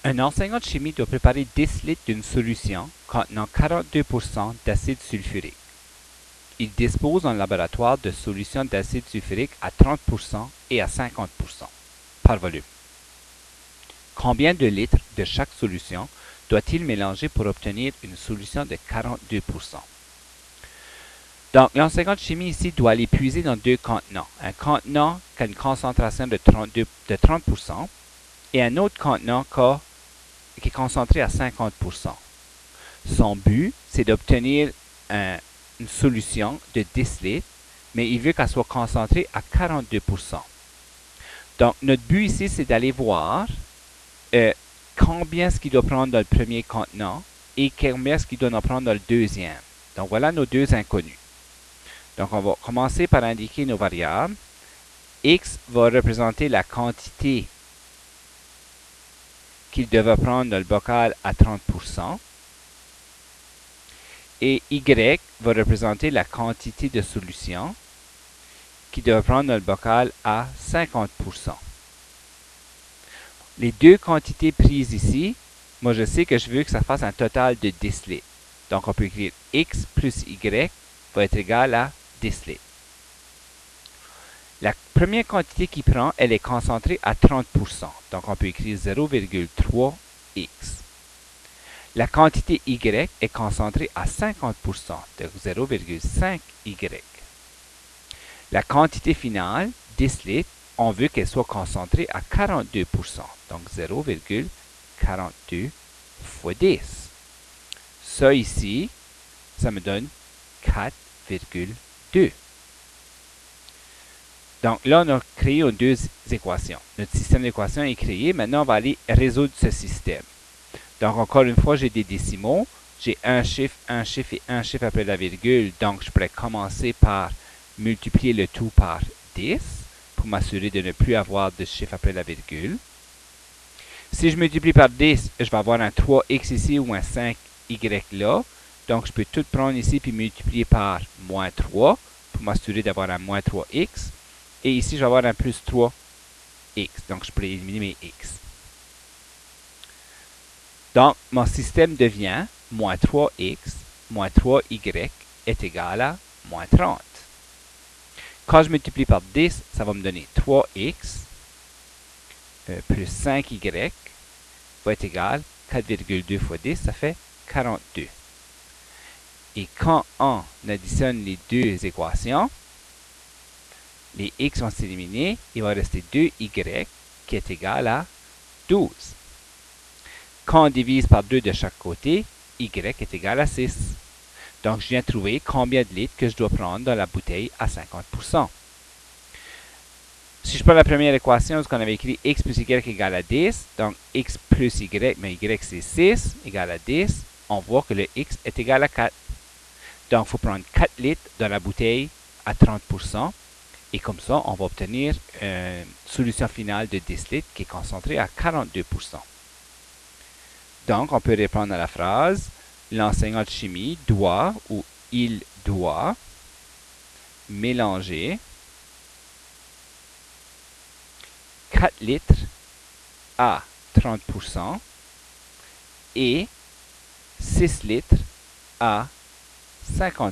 Un enseignant de chimie doit préparer 10 litres d'une solution contenant 42% d'acide sulfurique. Il dispose dans le laboratoire de solutions d'acide sulfurique à 30% et à 50% par volume. Combien de litres de chaque solution doit-il mélanger pour obtenir une solution de 42%? Donc, l'enseignant de chimie ici doit aller puiser dans deux contenants. Un contenant qui a une concentration de 30% et un autre contenant qui est concentré à 50%. Son but, c'est d'obtenir une solution de 10 litres, mais il veut qu'elle soit concentrée à 42%. Donc, notre but ici, c'est d'aller voir combien est-ce qu'il doit prendre dans le premier contenant et combien est-ce qu'il doit en prendre dans le deuxième. Donc, voilà nos deux inconnus. Donc, on va commencer par indiquer nos variables. X va représenter la quantité qu'il devait prendre dans le bocal à 30%. Et Y va représenter la quantité de solution qu'il devait prendre dans le bocal à 50%. Les deux quantités prises ici, moi je sais que je veux que ça fasse un total de 10 litres. Donc on peut écrire X plus Y va être égal à 10 litres. La première quantité qu'il prend, elle est concentrée à 30%. Donc on peut écrire 0,3 X. La quantité Y est concentrée à 50%, donc 0,5 Y. La quantité finale, 10 litres, on veut qu'elle soit concentrée à 42%, donc 0,42 fois 10. Ça ici, ça me donne 4,2. Donc là, on a créé deux équations. Notre système d'équations est créé. Maintenant, on va aller résoudre ce système. Donc, encore une fois, j'ai des décimaux. J'ai un chiffre et un chiffre après la virgule. Donc, je pourrais commencer par multiplier le tout par 10 pour m'assurer de ne plus avoir de chiffre après la virgule. Si je multiplie par 10, je vais avoir un 3x ici ou un 5y là. Donc, je peux tout prendre ici puis multiplier par moins 3 pour m'assurer d'avoir un moins 3x. Et ici, je vais avoir un plus 3x. Donc, je peux éliminer mes x. Donc, mon système devient moins 3x moins 3y est égal à moins 30. Quand je multiplie par 10, ça va me donner 3x plus 5y va être égal à 4,2 fois 10, ça fait 42. Et quand on additionne les deux équations, les x vont s'éliminer, il va rester 2y qui est égal à 12. Quand on divise par 2 de chaque côté, y est égal à 6. Donc, je viens de trouver combien de litres que je dois prendre dans la bouteille à 50%. Si je prends la première équation, ce qu'on avait écrit x plus y égale à 10, donc x plus y, mais y c'est 6, égale à 10, on voit que le x est égal à 4. Donc, il faut prendre 4 litres dans la bouteille à 30%. Et comme ça, on va obtenir une solution finale de 10 litres qui est concentrée à 42%. Donc, on peut répondre à la phrase, l'enseignant de chimie doit ou il doit mélanger 4 litres à 30% et 6 litres à 50%.